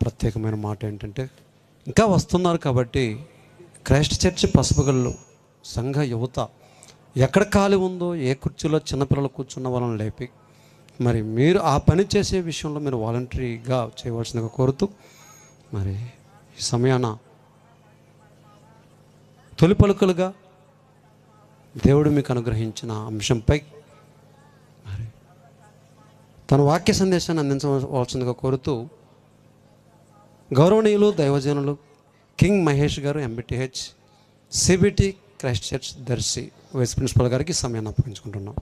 ప్రత్యేకమైన మాట ఏంటంటే, ఇంకా వస్తున్నారు కాబట్టి క్రైస్ట్ చర్చ్ పసుపుగళ్ళు సంఘ యువత ఎక్కడ ఖాళీ ఉందో ఏ కుర్చీలో చిన్నపిల్లలు కూర్చున్న వాళ్ళని లేపి మరి మీరు ఆ పని చేసే విషయంలో మీరు వాలంటరీగా చేయవలసిందిగా కోరుతూ మరి ఈ సమయాన తొలి పలుకులుగా దేవుడు మీకు అనుగ్రహించిన అంశంపై మరి తన వాక్య సందేశాన్ని అందించవలసిందిగా కోరుతూ గౌరవనీయులు దైవజనులు కింగ్ మహేష్ గారు MBTh CBT Christ Church Darsi vice principal గారికి సమయాన్ని అప్పగించుకుంటున్నాం.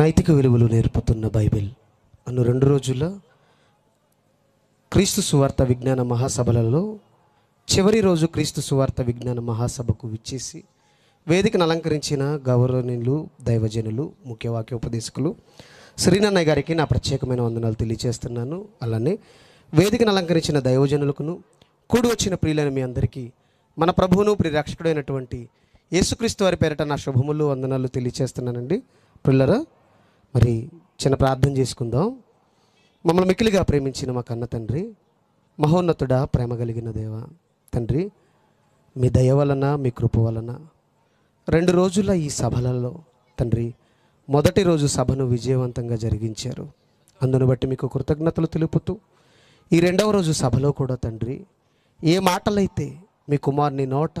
నైతిక విలువలు నేర్పుతున్న బైబిల్ అను 2 రోజుల క్రీస్తు సువార్త విజ్ఞాన మహాసభలలో చివరి రోజు క్రీస్తు సువార్త విజ్ఞాన మహాసభకు విచ్చేసి వేదికను అలంకరించిన గౌరవనీయులు దైవజనులు ముఖ్య వాక్య ఉపదేశకులు శ్రీనన్నయ్య గారికి నా ప్రత్యేకమైన వందనాలు తెలియజేస్తున్నాను. అలానే వేదికను అలంకరించిన దైవజనులకును కూడి వచ్చిన ప్రియులైన మీ అందరికీ మన ప్రభువును ప్రియరక్షకుడైనటువంటి యేసుక్రీస్తు వారి పేరిట నా శుభములు వందనాలు తెలియజేస్తున్నానండి. ప్రియులరా, మరి చిన్న ప్రార్థన చేసుకుందాం. మమ్మల్ని మిక్కిలిగా ప్రేమించిన మా కన్న తండ్రి, మహోన్నతుడా, ప్రేమ కలిగిన దేవ తండ్రి, మీ దయ వలన మీ కృప వలన 2 రోజుల ఈ సభలలో తండ్రి మొదటి రోజు సభను విజయవంతంగా జరిగించారు. అందును బట్టి మీకు కృతజ్ఞతలు తెలుపుతూ ఈ 2వ రోజు సభలో కూడా తండ్రి ఏ మాటలైతే మీ కుమారుని నోట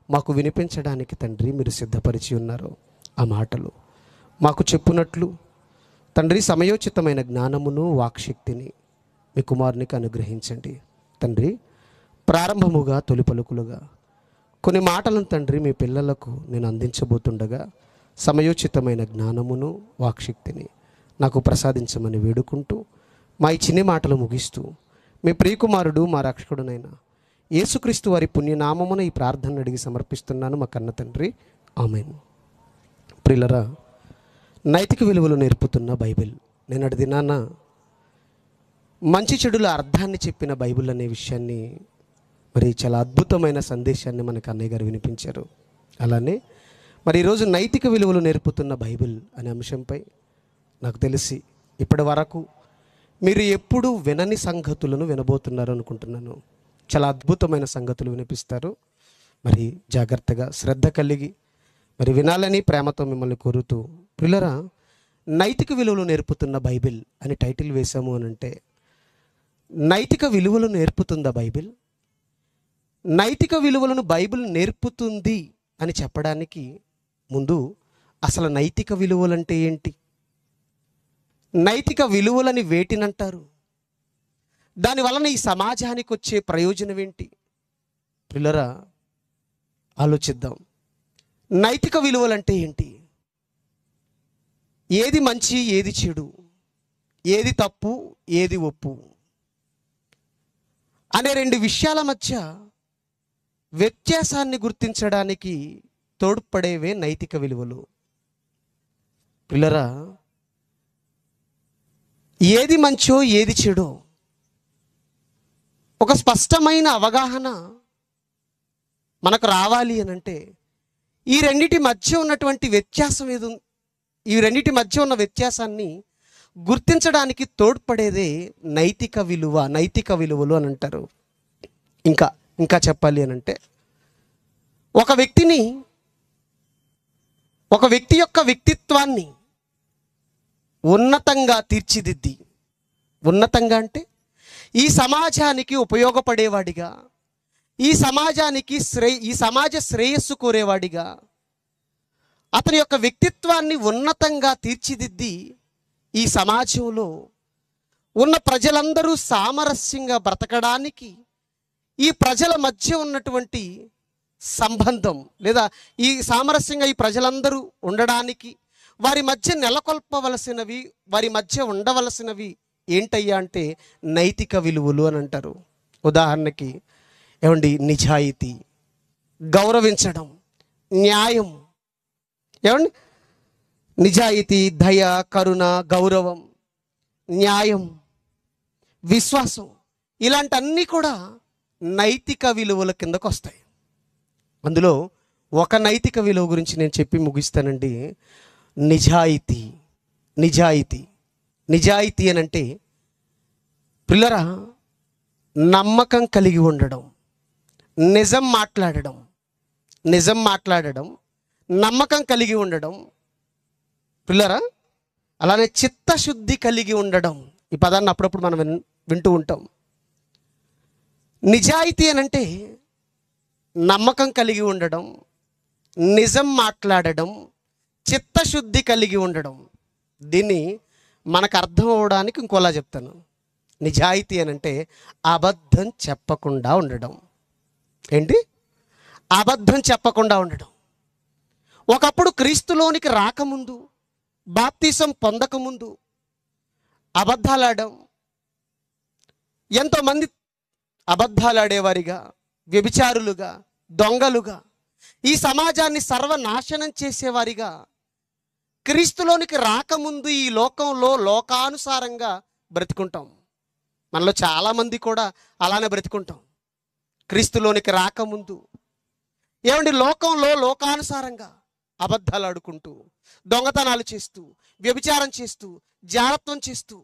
మాకు వినిపించడానికి తండ్రి మీరు సిద్ధపరిచి ఉన్నారో ఆ మాటలు మాకు చెప్పునట్లు తండ్రి సమయోచితమైన జ్ఞానమును వాక్శక్తిని మీ కుమారునికి అనుగ్రహించండి తండ్రి. ప్రారంభముగా తొలి పలుకులుగా కొన్ని మాటలను తండ్రి మీ పిల్లలకు నేను అందించబోతుండగా సమయోచితమైన జ్ఞానమును వాక్శక్తిని నాకు ప్రసాదించమని వేడుకుంటూ మా ఈ చిన్ని మాటలు ముగిస్తూ మీ ప్రియకుమారుడు మా రక్షకుడునైనా యేసుక్రీస్తు వారి పుణ్యనామమున ఈ ప్రార్థనను అడిగి సమర్పిస్తున్నాను మా కన్న తండ్రి, ఆమేన్. ప్రియులరా, నైతిక విలువలు నేర్పుతున్న బైబిల్ నిన్నటి దినాన మంచి చెడుల అర్థాన్ని చెప్పిన బైబిల్ అనే విషయాన్ని మరి చాలా అద్భుతమైన సందేశాన్ని మనకు అన్నయ్య గారు వినిపించారు. అలానే మరి ఈరోజు నైతిక విలువలు నేర్పుతున్న బైబిల్ అనే అంశంపై నాకు తెలిసి ఇప్పటి వరకు మీరు ఎప్పుడు వినని సంగతులను వినబోతున్నారు అనుకుంటున్నాను. చాలా అద్భుతమైన సంగతులు వినిపిస్తారు. మరి జాగ్రత్తగా శ్రద్ధ కలిగి మరి వినాలని ప్రేమతో మిమ్మల్ని కోరుతూ, ప్రియులరా, నైతిక విలువలు నేర్పుతున్న బైబిల్ అని టైటిల్ వేశాము అని అంటే, నైతిక విలువలు నేర్పుతుందా బైబిల్? నైతిక విలువలను బైబిల్ నేర్పుతుంది అని చెప్పడానికి ముందు అసలు నైతిక విలువలంటే ఏంటి? నైతిక విలువలని వేటినంటారు? దానివలన ఈ సమాజానికి వచ్చే ప్రయోజనం ఏంటి? ప్రియులరా, ఆలోచిద్దాం. నైతిక విలువలంటే ఏంటి? ఏది మంచి, ఏది చెడు, ఏది తప్పు, ఏది ఒప్పు అనే 2 విషయాల మధ్య వ్యత్యాసాన్ని గుర్తించడానికి తోడ్పడేవే నైతిక విలువలు. ప్రియులరా, ఏది మంచో ఏది చెడో ఒక స్పష్టమైన అవగాహన మనకు రావాలి అని అంటే ఈ రెండిటి మధ్య ఉన్నటువంటి వ్యత్యాసం ఈ రెండిటి మధ్య ఉన్న వ్యత్యాసాన్ని గుర్తించడానికి తోడ్పడేదే నైతిక విలువ, నైతిక విలువలు అని అంటారు. ఇంకా చెప్పాలి అని అంటే ఒక వ్యక్తి యొక్క వ్యక్తిత్వాన్ని ఉన్నతంగా తీర్చిదిద్ది, ఉన్నతంగా అంటే ఈ సమాజానికి ఉపయోగపడేవాడిగా, ఈ సమాజ శ్రేయస్సు కోరేవాడిగా అతని యొక్క వ్యక్తిత్వాన్ని ఉన్నతంగా తీర్చిదిద్ది ఈ సమాజంలో ఉన్న ప్రజలందరూ సామరస్యంగా బ్రతకడానికి, ఈ ప్రజల మధ్య ఉన్నటువంటి సంబంధం లేదా ఈ సామరస్యంగా ఈ ప్రజలందరూ ఉండడానికి వారి మధ్య నెలకొల్పవలసినవి, వారి మధ్య ఉండవలసినవి ఏంటయ్యా అంటే నైతిక విలువలు అని అంటారు. ఉదాహరణకి ఏమండి, నిజాయితీ, గౌరవించడం, న్యాయం, ఏమండి, నిజాయితీ, దయ, కరుణ, గౌరవం, న్యాయం, విశ్వాసం, ఇలాంటన్నీ కూడా నైతిక విలువల కిందకు వస్తాయి. అందులో ఒక నైతిక విలువ గురించి నేను చెప్పి ముగిస్తానండి. నిజాయితీ. నిజాయితీ అని అంటే పిల్లరా నమ్మకం కలిగి ఉండడం, నిజం మాట్లాడడం, నమ్మకం కలిగి ఉండడం పిల్లరా. అలానే చిత్తశుద్ధి కలిగి ఉండడం. ఈ పదాన్ని అప్పుడప్పుడు మనం వింటూ ఉంటాం. నిజాయితీ అని అంటే నమ్మకం కలిగి ఉండడం, నిజం మాట్లాడడం, చిత్తశుద్ధి కలిగి ఉండడం. దీన్ని మనకు అర్థం అవ్వడానికి ఇంకోలా చెప్తాను. నిజాయితీ అని అంటే అబద్ధం చెప్పకుండా ఉండడం. ఏంటి? అబద్ధం చెప్పకుండా ఉండడం. ఒకప్పుడు క్రీస్తులోనికి రాకముందు, బాప్తిసం పొందకముందు అబద్ధాలాడడం. ఎంతోమంది అబద్ధాలాడేవారిగా, వ్యభిచారులుగా, దొంగలుగా, ఈ సమాజాన్ని సర్వనాశనం చేసేవారిగా క్రీస్తులోనికి రాకముందు ఈ లోకంలో లోకానుసారంగా బ్రతుకుంటాం. మనలో చాలామంది కూడా అలానే బ్రతుకుంటాం. క్రీస్తులోనికి రాకముందు ఏమండి లోకంలో లోకానుసారంగా అబద్ధాలు ఆడుకుంటూ, దొంగతనాలు చేస్తూ, వ్యభిచారం చేస్తూ, జారత్వం చేస్తూ.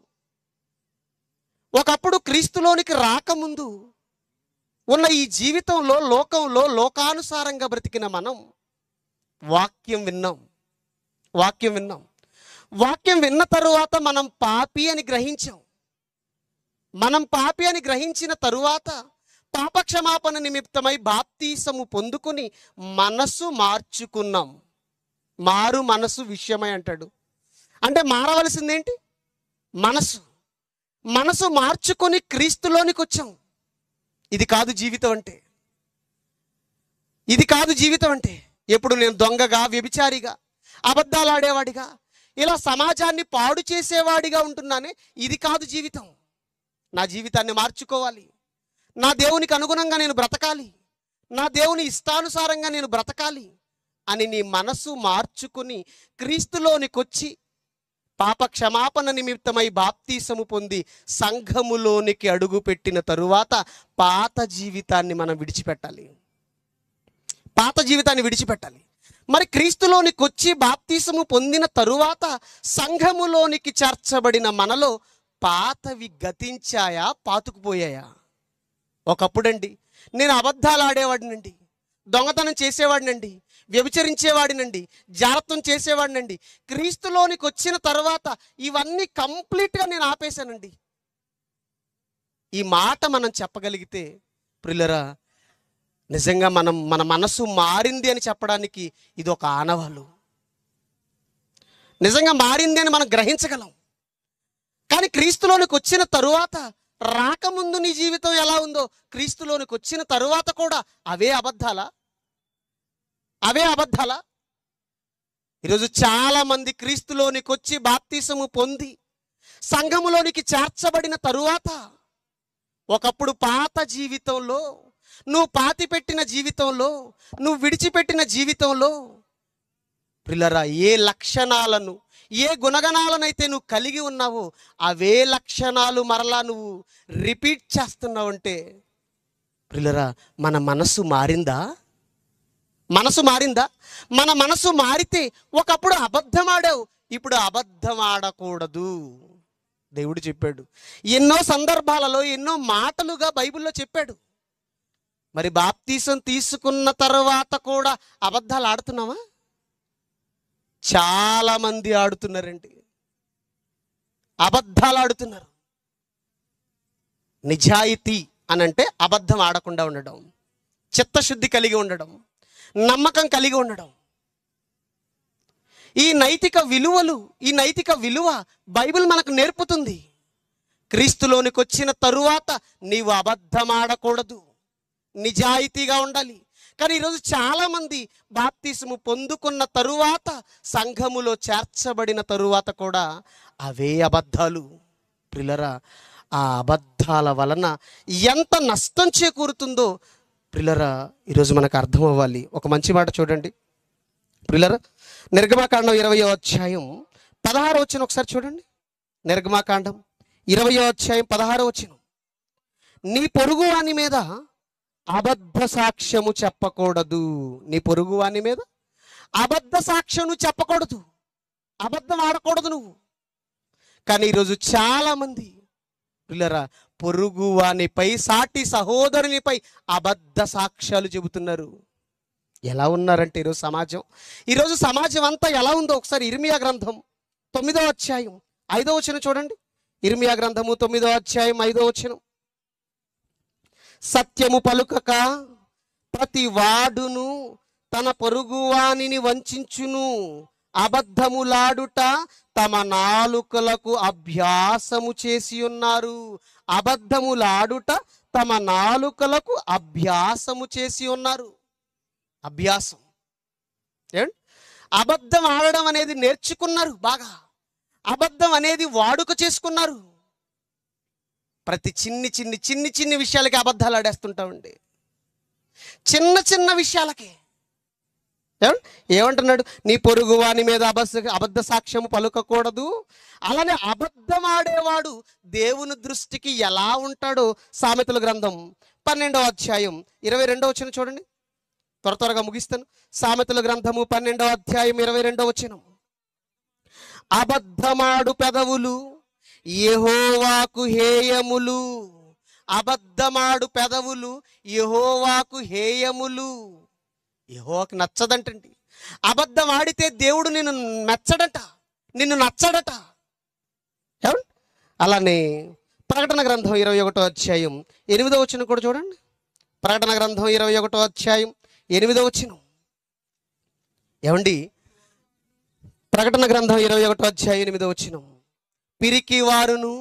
ఒకప్పుడు క్రీస్తులోనికి రాకముందు ఉన్న ఈ జీవితంలో లోకంలో లోకానుసారంగా బ్రతికిన మనం వాక్యం విన్నాం. వాక్యం విన్న తరువాత మనం పాపి అని గ్రహించాం. మనం పాపి అని గ్రహించిన తరువాత పాపక్షమాపణ నిమిత్తమై బాప్తీసము పొందుకుని మనసు మార్చుకున్నాం. మారు మనసు విషయమై అంటాడు. అంటే మారవలసిందేంటి? మనసు మార్చుకొని క్రీస్తులోనికి వచ్చాం. ఇది కాదు జీవితం అంటే. ఎప్పుడు నేను దొంగగా, వ్యభిచారిగా, అబద్ధాలు ఆడేవాడిగా, ఇలా సమాజాన్ని పాడు చేసేవాడిగా ఉంటున్నానే, ఇది కాదు జీవితం. నా జీవితాన్ని మార్చుకోవాలి, నా దేవునికి అనుగుణంగా నేను బ్రతకాలి, నా దేవుని ఇష్టానుసారంగా నేను బ్రతకాలి అని నీ మనసు మార్చుకుని క్రీస్తులోనికి వచ్చి పాప క్షమాపణ నిమిత్తమై బాప్తీసము పొంది సంఘములోనికి అడుగుపెట్టిన తరువాత పాత జీవితాన్ని మనం విడిచిపెట్టాలి. మరి క్రీస్తులోనికి వచ్చి బాప్తీసము పొందిన తరువాత సంఘములోనికి చేర్చబడిన మనలో పాతవి గతించాయా, పాతుకుపోయాయా? ఒకప్పుడండి నేను అబద్ధాలు ఆడేవాడినండి, దొంగతనం చేసేవాడినండి, వ్యభిచరించేవాడినండి, జారత్వం చేసేవాడినండి. క్రీస్తులోనికి వచ్చిన తర్వాత ఇవన్నీ కంప్లీట్గా నేను ఆపేశానండి. ఈ మాట మనం చెప్పగలిగితే ప్రియులరా, నిజంగా మన మనసు మారింది అని చెప్పడానికి ఇది ఒక ఆనవాలు. నిజంగా మారింది అని మనం గ్రహించగలం. కానీ క్రీస్తులోనికి వచ్చిన తరువాత, రాకముందు నీ జీవితం ఎలా ఉందో క్రీస్తులోనికి వచ్చిన తరువాత కూడా అవే అబద్ధాలా? ఈరోజు చాలా మంది క్రీస్తులోనికి వచ్చి బాప్తీసము పొంది సంఘములోనికి చేర్చబడిన తరువాత ఒకప్పుడు పాత జీవితంలో, నువ్వు పాతిపెట్టిన జీవితంలో, నువ్వు విడిచిపెట్టిన జీవితంలో ప్రియులారా, ఏ లక్షణాలను, ఏ గుణగణాలనైతే నువ్వు కలిగి ఉన్నావో అవే లక్షణాలు మరలా నువ్వు రిపీట్ చేస్తున్నావంటే ప్రియులారా, మన మనసు మారిందా? మన మనసు మారితే ఒకప్పుడు అబద్ధం ఆడావు, ఇప్పుడు అబద్ధం ఆడకూడదు. దేవుడు చెప్పాడు. ఎన్నో సందర్భాలలో, ఎన్నో మాటలుగా బైబిల్లో చెప్పాడు. మరి బాప్తీసం తీసుకున్న తర్వాత కూడా అబద్ధాలు ఆడుతున్నావా? చాలా మంది ఆడుతున్నారండి, అబద్ధాలు ఆడుతున్నారు. నిజాయితీ అనంటే అబద్ధం ఆడకుండా ఉండడం, చిత్తశుద్ధి కలిగి ఉండడం, నమ్మకం కలిగి ఉండడం. ఈ నైతిక విలువ బైబిల్ మనకు నేర్పుతుంది. క్రీస్తులోనికి వచ్చిన తరువాత నీవు అబద్ధం ఆడకూడదు, నిజాయితీగా ఉండాలి. కానీ ఈరోజు చాలామంది బాప్తిస్ము పొందుకున్న తరువాత, సంఘములో చేర్చబడిన తరువాత కూడా అవే అబద్ధాలు. ప్రియులారా, ఆ అబద్ధాల వలన ఎంత నష్టం చేకూరుతుందో ప్రియులారా ఈరోజు మనకు అర్థం అవ్వాలి. ఒక మంచి మాట చూడండి ప్రియులారా, నిర్గమాకాండం 20వ అధ్యాయం 16వ వచనం ఒకసారి చూడండి. నిర్గమాకాండం 20వ అధ్యాయం 16వ వచనం. నీ పొరుగు వాని మీద అబద్ధ సాక్ష్యము చెప్పకూడదు. నీ పొరుగు వాని మీద అబద్ధ సాక్ష్యము చెప్పకూడదు, అబద్ధం ఆడకూడదు నువ్వు. కానీ ఈరోజు చాలామంది పిల్లరా పొరుగు వానిపై, సాటి సహోదరునిపై అబద్ధ సాక్ష్యాలు చెబుతున్నారు. ఎలా ఉన్నారంటే ఈరోజు సమాజం అంతా ఎలా ఉందో ఒకసారి ఇర్మియా గ్రంథం 9వ అధ్యాయం 5వ వచనం చూడండి. ఇర్మియా గ్రంథము 9వ అధ్యాయం 5వ వచనం. సత్యము పలుకక ప్రతి వాడును తన పొరుగువానిని వంచించును, అబద్ధములాడుట తమ నాలుకలకు అభ్యాసము చేసి ఉన్నారు. అబద్ధములాడుట తమ నాలుకలకు అభ్యాసము చేసి ఉన్నారు. అభ్యాసం ఏమండి? అబద్ధం ఆడడం అనేది నేర్చుకున్నారు, బాగా అబద్ధం అనేది వాడుక చేసుకున్నారు. ప్రతి చిన్ని విషయాలకి అబద్ధాలు ఆడేస్తుంటామండి. చిన్న చిన్న విషయాలకే ఏమంటున్నాడు? నీ పొరుగు వాని మీద అబద్ధ సాక్ష్యము పలుకకూడదు. అలానే అబద్ధం ఆడేవాడు దేవుని దృష్టికి ఎలా ఉంటాడో సామెతల గ్రంథం 12వ అధ్యాయం 22వ వచనం చూడండి. త్వరగా ముగిస్తాను. సామెతల గ్రంథము 12వ అధ్యాయం 22వ వచనం. అబద్ధమాడు పెదవులు యెహోవాకు హేయములు. అబద్ధమాడు పెదవులు యెహోవాకు హేయములు. యెహోవాకు నచ్చదంటండి. అబద్ధం ఆడితే దేవుడు నిన్ను మెచ్చడట, నిన్ను నచ్చడట. అలానే ప్రకటన గ్రంథం 21వ అధ్యాయం 8వ వచనం కూడా చూడండి. ప్రకటన గ్రంథం 21వ అధ్యాయం 8వ వచనం. ఏమండి? ప్రకటన గ్రంథం 21వ అధ్యాయం 8వ వచనం. పిరికి వారును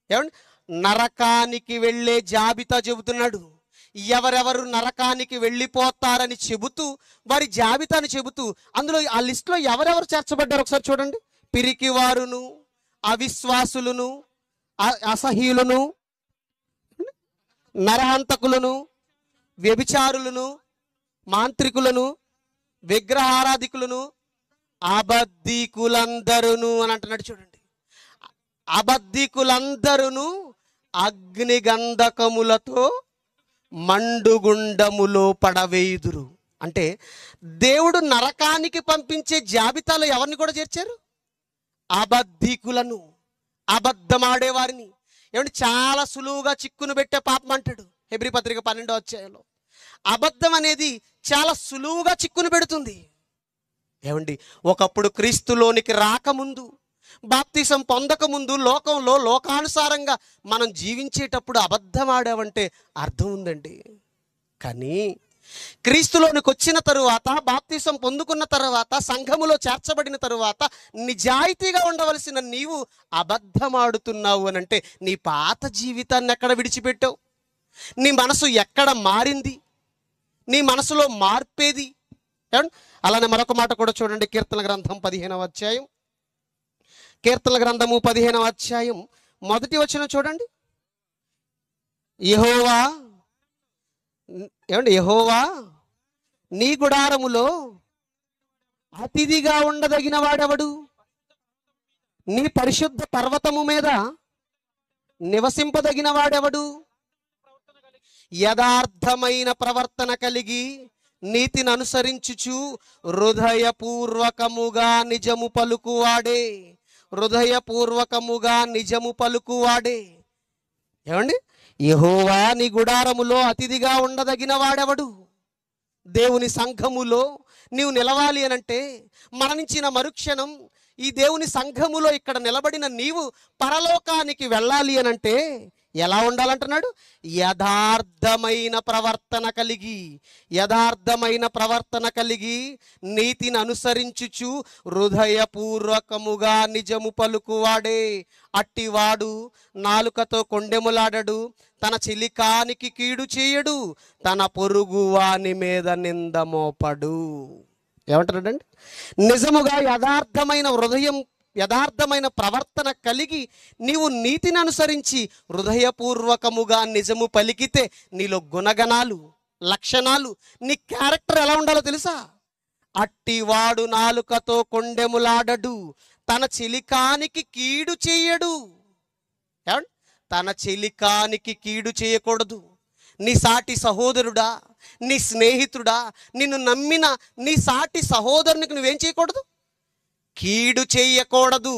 ఏమండి నరకానికి వెళ్ళే జాబితా చెబుతున్నాడు. ఎవరెవరు నరకానికి వెళ్ళిపోతారని చెబుతూ వారి జాబితాని చెబుతూ అందులో ఆ లిస్టులో ఎవరెవరు చేర్చబడ్డారు ఒకసారి చూడండి. పిరికి వారును, అవిశ్వాసులను, అసహ్యులను, నరహంతకులను, వ్యభిచారులను, మాంత్రికులను, విగ్రహారాధికులను, అబద్ధికులందరును అని అంటున్నాడు చూడండి. అబద్ధికులందరును అగ్నిగంధకములతో మండుగుండములో పడవేయుదురు. అంటే దేవుడు నరకానికి పంపించే జాబితాలో ఎవరిని కూడా చేర్చారు? అబద్ధికులను, అబద్ధమాడేవారిని. ఏమంటే చాలా సులువుగా చిక్కును పెట్టే పాపం అంటాడు హెబ్రీ పత్రిక 12వ అధ్యాయంలో. అబద్ధం అనేది చాలా సులువుగా చిక్కును పెడుతుంది. ఏమండి? ఒకప్పుడు క్రీస్తులోనికి రాకముందు, బాప్తిసం పొందకముందు లోకంలో లోకానుసారంగా మనం జీవించేటప్పుడు అబద్ధం ఆడామంటే అర్థం ఉందండి. కానీ క్రీస్తులోనికి వచ్చిన తరువాత, బాప్తిసం పొందుకున్న తరువాత, సంఘములో చేర్చబడిన తరువాత నిజాయితీగా ఉండవలసిన నీవు అబద్ధమాడుతున్నావు అని అంటే నీ పాత జీవితాన్ని ఎక్కడ విడిచిపెట్టావు? నీ మనసు ఎక్కడ మారింది? నీ మనసులో మార్పేది? అలానే మరొక మాట కూడా చూడండి. కీర్తన గ్రంథం 15వ అధ్యాయం, కీర్తన గ్రంథము 15వ అధ్యాయం 1వ వచనం చూడండి. యెహోవా యెహోవా నీ గుడారములో అతిథిగా ఉండదగిన వాడెవడు? నీ పరిశుద్ధ పర్వతము మీద నివసింపదగిన వాడెవడు? యథార్థమైన ప్రవర్తన కలిగి నీతిని అనుసరించుచు హృదయపూర్వకముగా నిజము పలుకువాడే. హృదయపూర్వకముగా నిజము పలుకువాడే. ఏమండి? యెహోవా నీ గుడారములో అతిథిగా ఉండదగిన వాడెవడు? దేవుని సంఘములో నీవు నిలవాలి అనంటే, మరణించిన మరుక్షణం ఈ దేవుని సంఘములో ఇక్కడ నిలబడిన నీవు పరలోకానికి వెళ్ళాలి అనంటే ఎలా ఉండాలంటున్నాడు? యథార్థమైన ప్రవర్తన కలిగి, యథార్థమైన ప్రవర్తన కలిగి నీతిని అనుసరించుచు హృదయపూర్వకముగా నిజము పలుకువాడే. అట్టివాడు నాలుకతో కొండెములాడడు, తన చిలికానికి కీడు చేయడు, తన పొరుగు వాని మీద నింద మోపడు. ఏమంటాడండి? నిజముగా యథార్థమైన హృదయం, యథార్థమైన ప్రవర్తన కలిగి నీవు నీతిని అనుసరించి హృదయపూర్వకముగా నిజము పలికితే నీలో గుణగణాలు, లక్షణాలు, నీ క్యారెక్టర్ ఎలా ఉండాలో తెలుసా? అట్టివాడు నాలుకతో కొండెములాడడు, తన చిలికానికి కీడు చేయడు. తన చిలికానికి కీడు చేయకూడదు. నీ సాటి సహోదరుడా, నీ స్నేహితుడా, నిన్ను నమ్మిన నీ సాటి సహోదరునికి నువ్వేం చేయకూడదు? కీడు చేయకూడదు.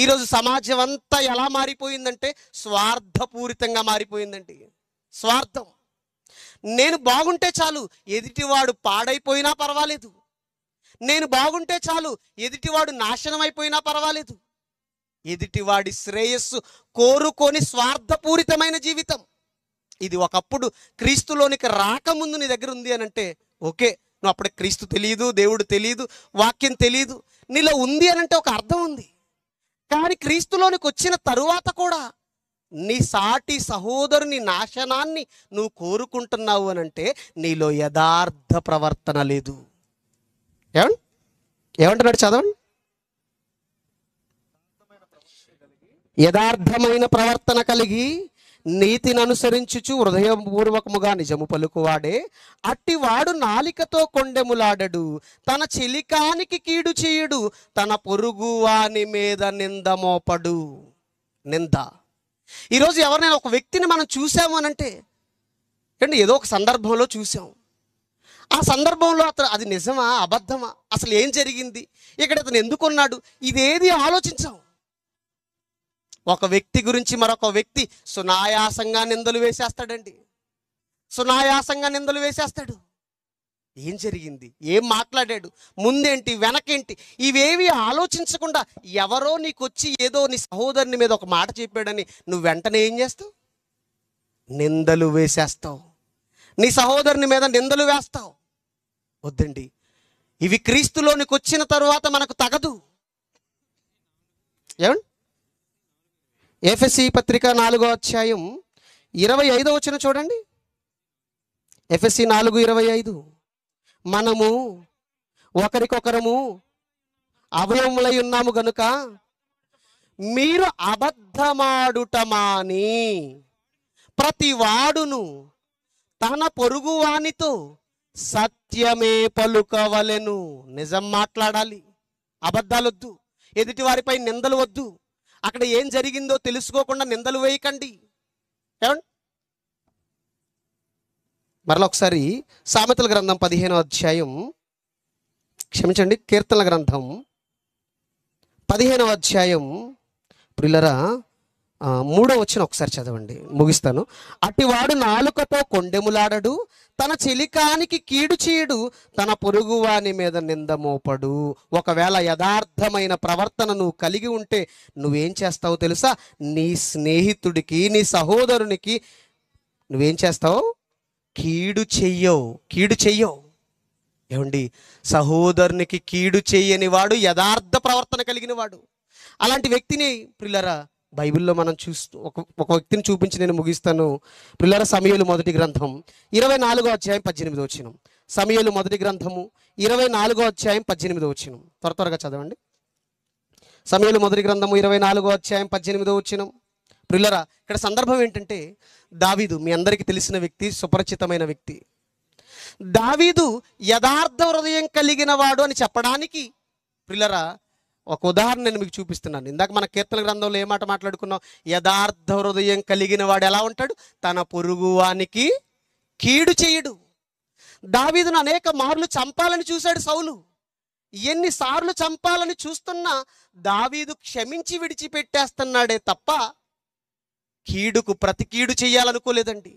ఈరోజు సమాజం అంతా ఎలా మారిపోయిందంటే స్వార్థపూరితంగా మారిపోయిందండి. స్వార్థం. నేను బాగుంటే చాలు, ఎదుటివాడు పాడైపోయినా పర్వాలేదు. నేను బాగుంటే చాలు, ఎదుటివాడు నాశనం అయిపోయినా పర్వాలేదు. ఎదుటివాడి శ్రేయస్సు కోరుకొని స్వార్థపూరితమైన జీవితం. ఇది ఒకప్పుడు క్రీస్తులోనికి రాకముందు నీ దగ్గర ఉంది అని అంటే ఓకే, నువ్వు అప్పుడు క్రీస్తు తెలియదు, దేవుడు తెలియదు, వాక్యం తెలియదు, నీలో ఉంది అని అంటే ఒక అర్థం ఉంది. కానీ క్రీస్తులోనికి వచ్చిన తరువాత కూడా నీ సాటి సహోదరుని నాశనాన్ని నువ్వు కోరుకుంటున్నావు అని అంటే నీలో యథార్థ ప్రవర్తన లేదు. ఏమంటున్నాడు చదవండి. యథార్థమైన ప్రవర్తన కలిగి నీతిని అనుసరించుచు హృదయపూర్వకముగా నిజము పలుకువాడే అట్టివాడు నాలికతో కొండెములాడడు, తన చెలికానికి కీడు చేయుడు, తన పొరుగు వాని మీద నింద మోపడు. నింద. ఈరోజు ఎవరినైనా ఒక వ్యక్తిని మనం చూసాము అనంటే ఏదో ఒక సందర్భంలో చూసాం, ఆ సందర్భంలో అది నిజమా అబద్ధమా, అసలు ఏం జరిగింది, ఇక్కడ అతను ఎందుకున్నాడు, ఇదేది ఆలోచించాం. ఒక వ్యక్తి గురించి మరొక వ్యక్తి సునాయాసంగా నిందలు వేసేస్తాడండి. సునాయాసంగా నిందలు వేసేస్తాడు. ఏం జరిగింది, ఏం మాట్లాడాడు, ముందేంటి వెనకేంటి, ఇవేవి ఆలోచించకుండా ఎవరో నీకొచ్చి ఏదో నీ సహోదరుని మీద ఒక మాట చెప్పాడని నువ్వు వెంటనే ఏం చేస్తావు? నిందలు వేసేస్తావు. నీ సహోదరుని మీద నిందలు వేస్తావు. వద్దండి, ఇవి క్రీస్తులోనికి వచ్చిన తరువాత మనకు తగదు. ఏమండి? ఎఫెసీ పత్రిక 4వ అధ్యాయం 25వ వచనం చూడండి. ఎఫెసీ 4:25. మనము ఒకరికొకరము అవయవములై ఉన్నాము గనుక మీరు అబద్ధమాడుట మాని ప్రతి వాడును తన పొరుగువానితో సత్యమే పలుకవలెను. నిజం మాట్లాడాలి, అబద్ధాలొద్దు, ఎదుటి వారిపై నిందలు వద్దు. అక్కడ ఏం జరిగిందో తెలుసుకోకుండా నిందలు వేయకండి. ఏమండి? మరలా ఒకసారి సామెతల గ్రంథం 15వ అధ్యాయం, క్షమించండి, కీర్తనల గ్రంథం 15వ అధ్యాయం ప్రియులరా 3వ వచనం ఒకసారి చదవండి, ముగిస్తాను. అట్టివాడు నాలుకతో కొండెములాడడు, తన చెలికానికి కీడు చేయడు, తన పొరుగువాని మీద నింద మోపడు. ఒకవేళ యథార్థమైన ప్రవర్తన నువ్వు కలిగి ఉంటే నువ్వేం చేస్తావో తెలుసా? నీ స్నేహితుడికి, నీ సహోదరునికి నువ్వేం చేస్తావు? కీడు చెయ్యవు. కీడు చెయ్యవు. ఏమండి? సహోదరునికి కీడు చెయ్యని వాడు యథార్థ ప్రవర్తన కలిగిన వాడు. అలాంటి వ్యక్తిని ప్రియులరా బైబిల్లో మనం ఒక వ్యక్తిని చూపించి నేను ముగిస్తాను. ప్రియులారా, సమూయేలు మొదటి గ్రంథం 24వ అధ్యాయం 18వ వచనం. సమూయేలు మొదటి గ్రంథము 24వ అధ్యాయం 18వ వచనం. త్వరగా చదవండి. సమూయేలు మొదటి గ్రంథము 24వ అధ్యాయం 18వ వచనం. ప్రియులారా, ఇక్కడ సందర్భం ఏంటంటే దావీదు మీ అందరికీ తెలిసిన వ్యక్తి, సుపరిచితమైన వ్యక్తి. దావీదు యథార్థ హృదయం కలిగిన వాడు అని చెప్పడానికి ప్రియులారా ఒక ఉదాహరణ నేను మీకు చూపిస్తున్నాను. ఇందాక మన కీర్తన గ్రంథంలో ఏ మాట మాట్లాడుకున్నాం? యథార్థ హృదయం కలిగిన వాడు ఎలా ఉంటాడు? తన పొరుగువానికి కీడు చేయడు. దావీదును అనేక మార్లు చంపాలని చూశాడు సౌలు. ఎన్నిసార్లు చంపాలని చూస్తున్నా దావీదు క్షమించి విడిచిపెట్టేస్తున్నాడే తప్ప కీడుకు ప్రతి కీడు చేయాలనుకోలేదండి.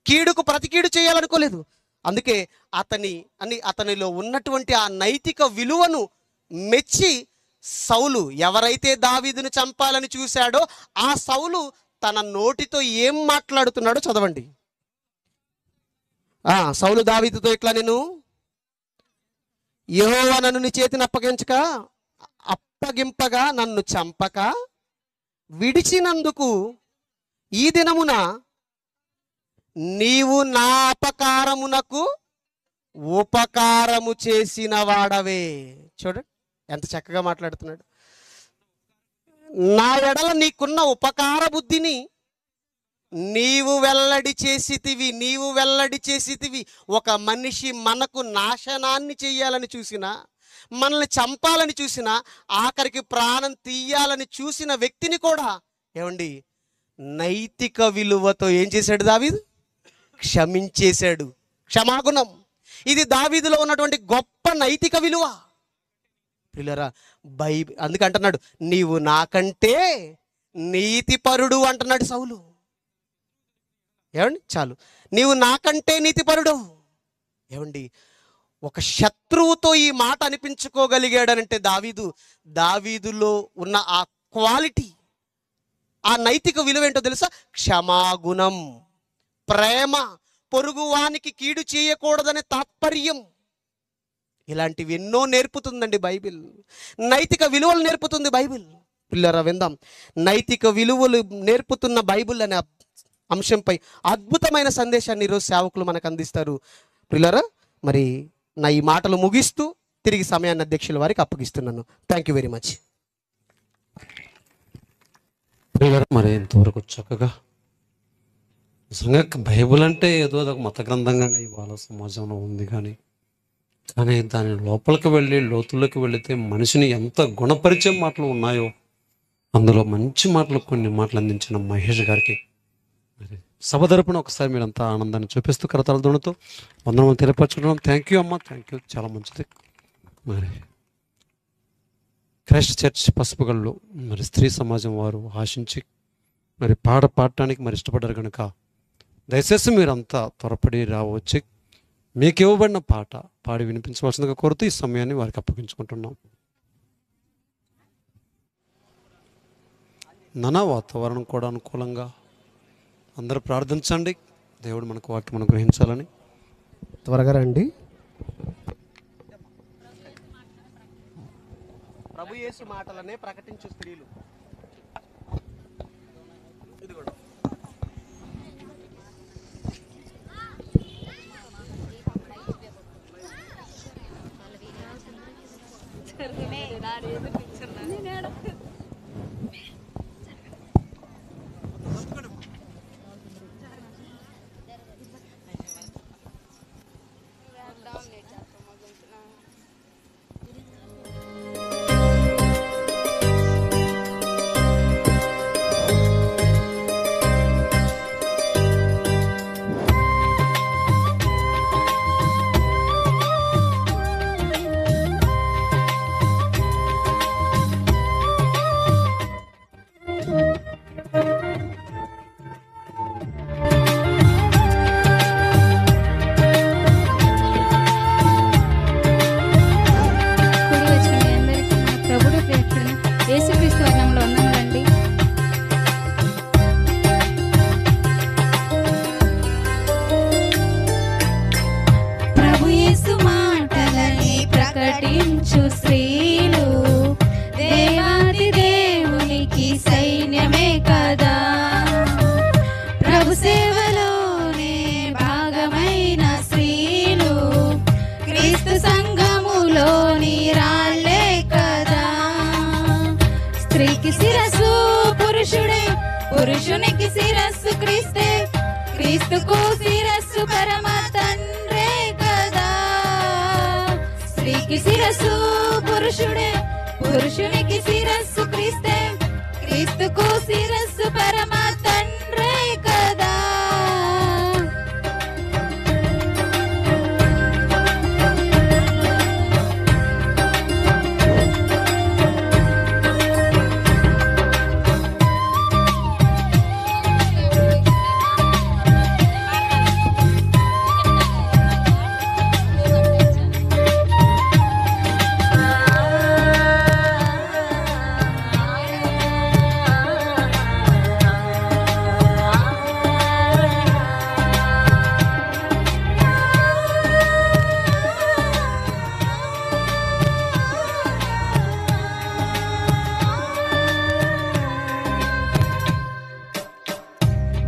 కీడుకు ప్రతి కీడు చేయాలనుకోలేదు. అందుకే అతనిలో ఉన్నటువంటి ఆ నైతిక విలువను మెచ్చి సౌలు, ఎవరైతే దావీదును చంపాలని చూశాడో ఆ సౌలు తన నోటితో ఏం మాట్లాడుతున్నాడో చదవండి. సౌలు దావీదుతో ఇట్లా, నేను యెహోవా నన్ను నీ చేతిని అప్పగింపగా నన్ను చంపక విడిచినందుకు ఈ దినమున నీవు నా అపకారమునకు ఉపకారము చేసిన వాడవే. చూడండి ఎంత చక్కగా మాట్లాడుతున్నాడు. నా ఎడల నీకున్న ఉపకార బుద్ధిని నీవు వెల్లడి చేసితివి. ఒక మనిషి మనకు నాశనాన్ని చెయ్యాలని చూసినా, మనల్ని చంపాలని చూసినా, ఆఖరికి ప్రాణం తీయాలని చూసిన వ్యక్తిని కూడా ఏమండి నైతిక విలువతో ఏం చేశాడు దావీదు? క్షమించేశాడు. క్షమాగుణం. ఇది దావీదులో ఉన్నటువంటి గొప్ప నైతిక విలువ. ప్రియులారా, అందుకంటున్నాడు, నీవు నాకంటే నీతిపరుడు అంటున్నాడు సౌలు. ఏమండి, చాలు, నీవు నాకంటే నీతిపరుడు. ఏమండి, ఒక శత్రువుతో ఈ మాట అనిపించుకోగలిగాడనంటే దావీదులో ఉన్న ఆ క్వాలిటీ, ఆ నైతిక విలువ ఏంటో తెలుసా? క్షమాగుణం, ప్రేమ, పొరుగువానికి కీడు చేయకూడదనే తాత్పర్యం. ఇలాంటివి ఎన్నో నేర్పుతుందండి బైబిల్. నైతిక విలువలు నేర్పుతుంది బైబిల్. పిల్లరా, విందాం. నైతిక విలువలు నేర్పుతున్న బైబిల్ అనే అంశంపై అద్భుతమైన సందేశాన్ని ఈరోజు సేవకులు మనకు అందిస్తారు. పిల్లరా, మరి నా ఈ మాటలు ముగిస్తూ తిరిగి సమయాన్ని అధ్యక్షుల వారికి అప్పగిస్తున్నాను. Thank you very much. మరి ఇంతవరకు చక్కగా నిజంగా బైబుల్ అంటే ఏదో అదొక మత గ్రంథంగా ఇవాళ సమాజంలో ఉంది, కానీ దాని లోపలికి వెళ్ళి లోతుల్లోకి వెళితే మనిషిని ఎంత గుణపరిచే మాటలు ఉన్నాయో అందులో మంచి మాటలు, కొన్ని మాటలు అందించిన మహేష్ గారికి మరి సభ తరపున ఒకసారి మీరంతా ఆనందాన్ని చూపిస్తూ కరతాల దుణతో వందనములు తెలియపరచుకుంటున్నాం. థ్యాంక్ యూ అమ్మ, థ్యాంక్ యూ, చాలా మంచిది. మరి క్రైస్ట్ చర్చ్ పసుపుగల్లో మరి స్త్రీ సమాజం వారు ఆశించి మరి పాడటానికి మరి ఇష్టపడ్డారు కనుక దయచేసి మీరంతా త్వరపడి రావచ్చి మీకు ఇవ్వబడిన పాట పాడి వినిపించవలసిందిగా కోరుతూ ఈ సమయాన్ని వారికి అప్పగించుకుంటున్నాం. వాతావరణం కూడా అనుకూలంగా అందరూ ప్రార్థించండి, దేవుడు మనకు వాక్యం అనుగ్రహించాలని. త్వరగా రండి. ప్రభు యేసు మాటలనే ప్రకటించు స్త్రీలు. పురుషునికి శిరస్సు క్రీస్తే, క్రీస్తుకు శిరస్సు పరమ తండ్రే కదా. స్త్రీకి శిరస్సు పురుషుడే, పురుషునికి శిరస్సు క్రీస్తే, క్రీస్తుకు శిరస్సు పరమ తండ్రే కదా.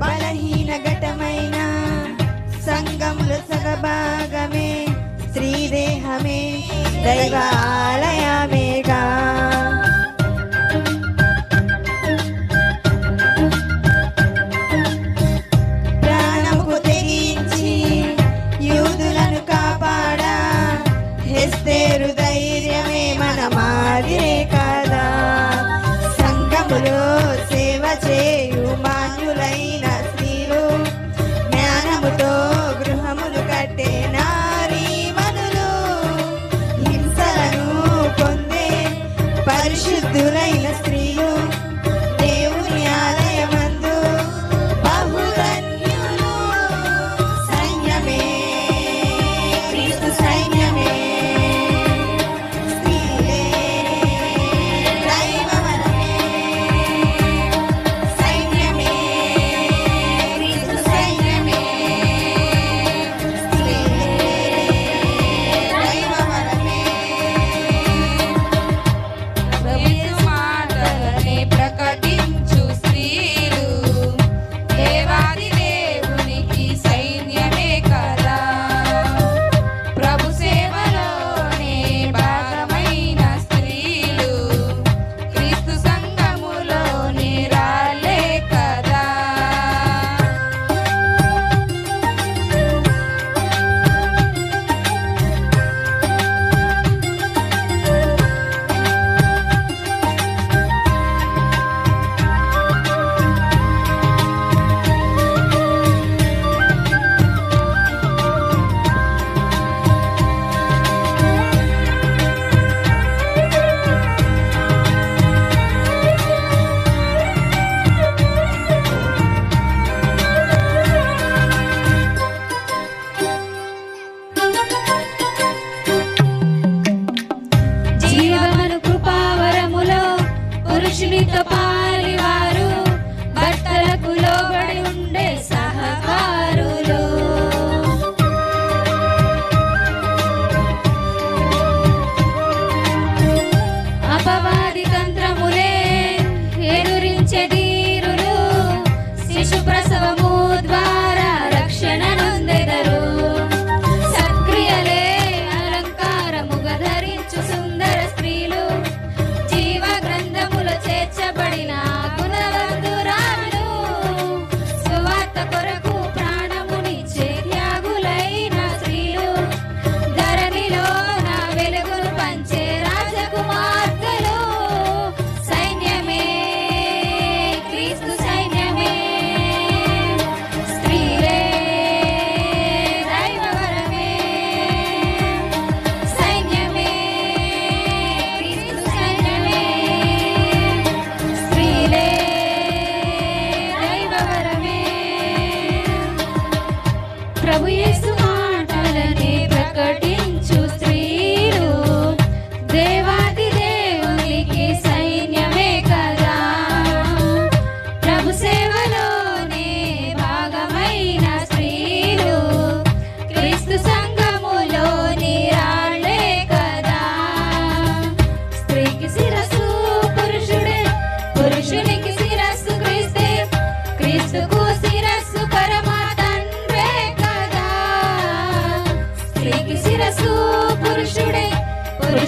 బలహీన ఘటమైన సంఘములు సగభాగమే, స్త్రీ దేహమే దైవాలయమేగా. ప్రాణముకు తెగించి యూదులను కాపాడా ఎస్తేరు ధైర్యమే మన మాదిరే కదా. సంఘములో సేవ చేయు మాన్యులైన స్త్రీలు, జ్ఞానముతో గృహములు కట్టే నారీమణులు, హింసలను పొందే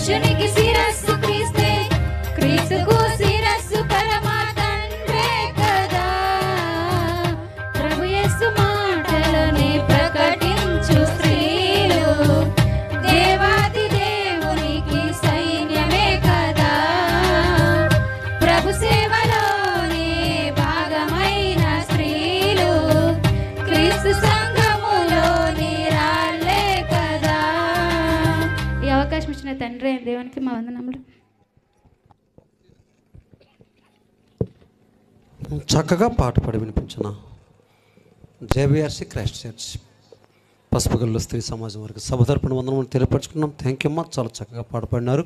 పురుషునికి శిరస్సు క్రీస్తే, క్రీస్తుకు శిరస్సు పరమ తండ్రే కదా. ప్రభు యేసు మాటలని ప్రకటించు స్త్రీలు దేవాది దేవునికి సైన్యమే కదా. ప్రభు సేవలోనే భాగమైన స్త్రీలు క్రీస్తు సంఘములోని రాళ్ళే కదా. ఈ అవకాశం ఇచ్చిన తండ్రి అయిన దేవునికి మా వందనములు. చక్కగా పాట పాడి వినిపించిన జేబీఆర్సీ క్రైస్ట్ చర్చ్ పసుపుగల్లు స్త్రీ సమాజం వరకు సభ తరపున వందనములు తెలియపరచుకున్నాం. థ్యాంక్ యూ అమ్మా, చాలా చక్కగా పాట పాడినారు.